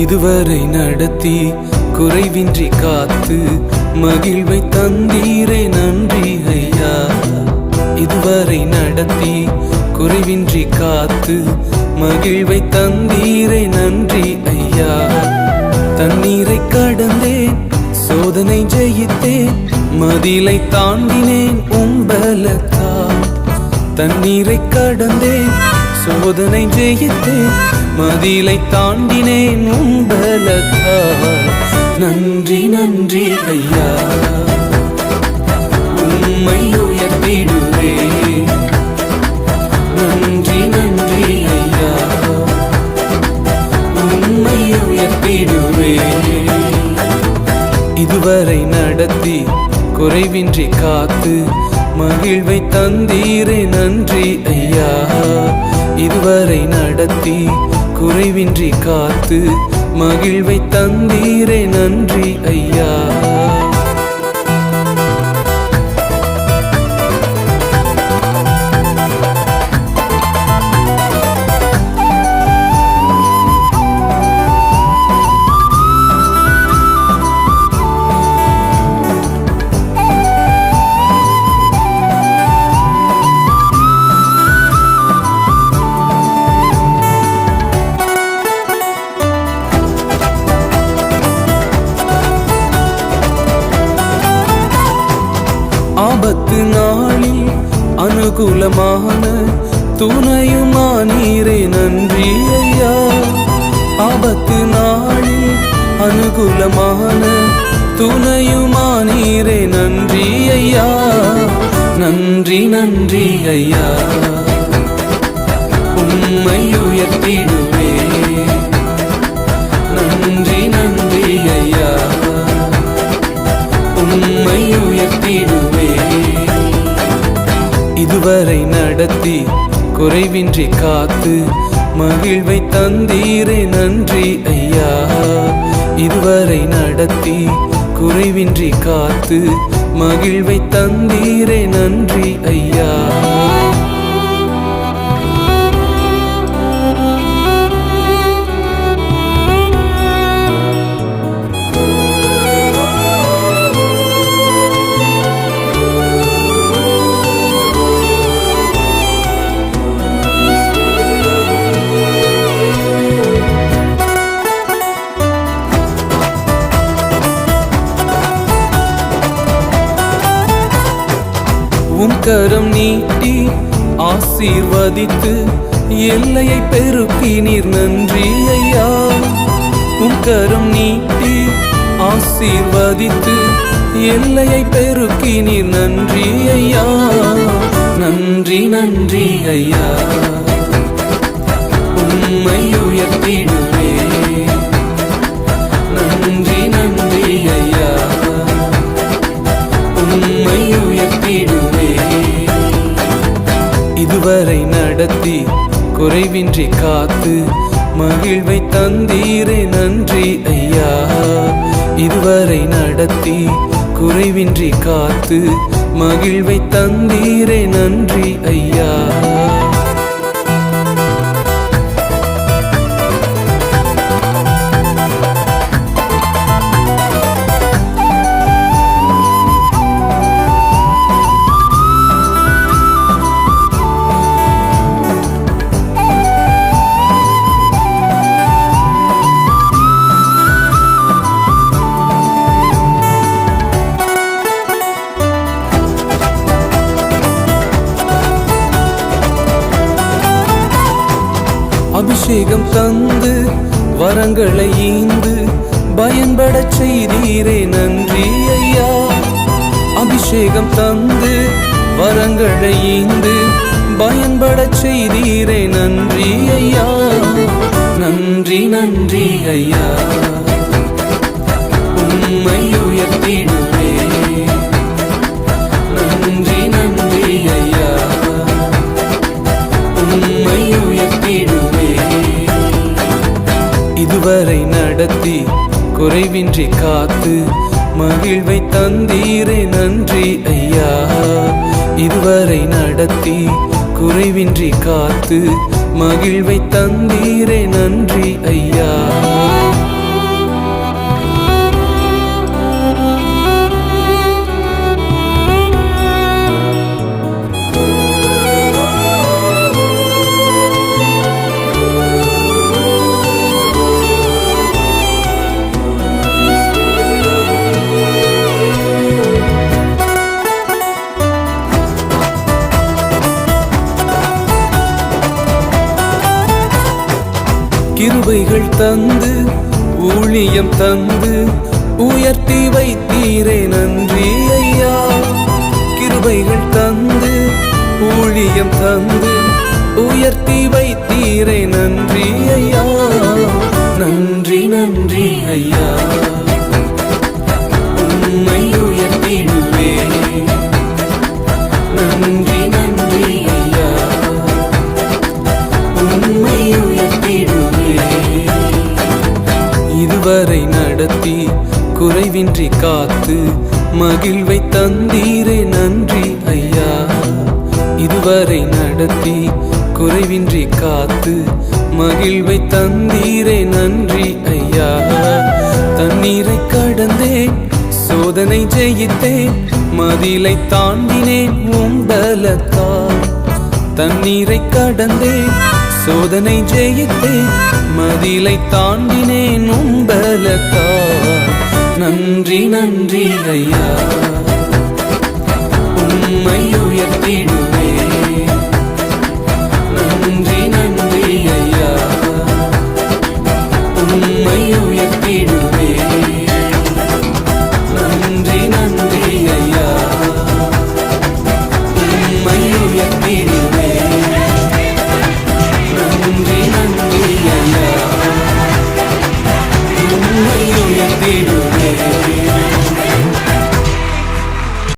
இதுவரை நடத்தி குறைவின்றி காத்து மகிழ்வை தந்தீரே நன்றி ஐயா. இதுவரை நடத்தி குறைவின்றி காத்து மகிழ்வை தந்தீரே நன்றி ஐயா. தண்ணீரை கடந்தேன், சோதனை ஜெயித்தேன், மதிலை தாண்டினேன் உம்பலத்தால். தண்ணீரை கடந்தேன், சோதனை ஜெயித்தேன், மதிலை தாண்டினேன் உம்பலத்தால். நன்றி நன்றி ஐயா, உம்மை உயர்த்திடுவேன். நன்றி நன்றி ஐயா, உம்மை உயர்த்திடுவேன். இதுவரை நடத்தி குறைவின்றி காத்து மகிழ்வை தந்தீரே நன்றி ஐயா. இதுவரை நடத்தி குறைவின்றி காத்து மகிழ்வை தந்தீரே நன்றி ஐயா. ஆபத்து நாளில் அனுகூலமான துணையுமானீரே நன்றி ஐயா. ஆபத்து நாளில் அனுகூலமான துணையுமானீரே நன்றி ஐயா. நன்றி நன்றி ஐயா, உம்மை உயர்த்திடுவேன். நன்றி நன்றி ஐயா, உம்மை உயர்த்திடுவேன். இதுவரை நடத்தி குறைவின்றி காத்து மகிழ்வை தந்தீரே நன்றி ஐயா. இதுவரை நடத்தி குறைவின்றி காத்து மகிழ்வை தந்தீரே நன்றி ஐயா. உம் கரம் நீட்டி ஆசீர்வதித்து எல்லையை பெருக்கினீர் நன்றி ஐயா. உம் கரம் நீட்டி ஆசீர்வதித்து எல்லையை பெருக்கினீர் நன்றி ஐயா. நன்றி நன்றி ஐயா, உம்மை உயர்த்திடுவேன். நன்றி நன்றி ஐயா, உம்மை உயர்த்திடுவேன். இதுவரை நடத்தி குறைவின்றி காத்து மகிழ்வை தந்தீரே நன்றி ஐயா. இதுவரை நடத்தி குறைவின்றி காத்து மகிழ்வை தந்தீரே நன்றி ஐயா. அபிஷேகம் தந்து வரங்களை ஈந்து பயன்படச் செய்தீரே நன்றி ஐயா. அபிஷேகம் தந்து வரங்களை ஈந்து பயன்படச் செய்தீரே நன்றி ஐயா. நன்றி நன்றி ஐயா, உம்மை உயர்த்திடுவேன். நன்றி நன்றி ஐயா, உம்மை உயர்த்திடுவேன். இதுவரை நடத்தி குறைவின்றி காத்து மகிழ்வை தந்தீரே நன்றி ஐயா. இதுவரை நடத்தி குறைவின்றி காத்து மகிழ்வை தந்தீரே நன்றி ஐயா. கிருபைகள் தந்து ஊழியம் தந்து உயர்த்தி வைத்தீரே நன்றி ஐயா. கிருபைகள் தந்து ஊழியம் தந்து உயர்த்தி வைத்தீரே நன்றி ஐயா. நன்றி நன்றி ஐயா, உம்மை உயர்த்திடுவே. நன்றி நன்றி ஐயா, உம்மை உயர்த்திடுவே. இதுவரை நடத்தி குறைவின்றி காத்து மகிழ்வை தந்தீரே நன்றி ஐயா. இதுவரை நடத்தி குறைவின்றி காத்து மகிழ்வை தந்தீரே நன்றி ஐயா. தண்ணீரை கடந்தேன், சோதனை ஜெயித்தேன், மதிலை தாண்டினேன் உம்பலத்தால். தண்ணீரை கடந்தேன், சோதனை ஜெயித்தேன், மதிலை தாண்டினேன் உம்பலத்தால். நன்றி நன்றி ஐயா, உம்மை உயர்த்திடுவேன்.